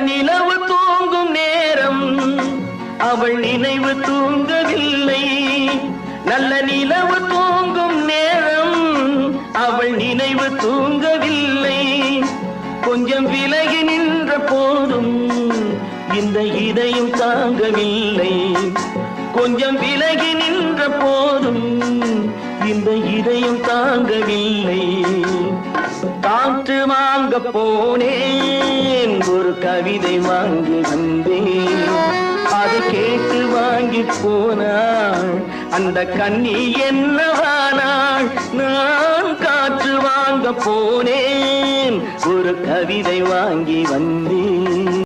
நிலவு தூங்கும் நேரம் அவள் நினைவு தூங்கவில்லை. நல்ல நிலவு தூங்கும் நேரம் அவள் நினைவு தூங்கவில்லை. கொஞ்சம் விலகி நின்ற போதும் இந்த இதயம் தாங்கவில்லை. கொஞ்சம் விலகி நின்ற போதும் இந்த இதயம் தாங்கவில்லை. காற்று வாங்க போனேன், ஒரு கவிதை வாங்கி வந்தேன். அதை கேட்டு வாங்கி போனாள் அந்த கண்ணி என்னவானாள். நான் காற்று வாங்க போனேன், ஒரு கவிதை வாங்கி வந்தேன்.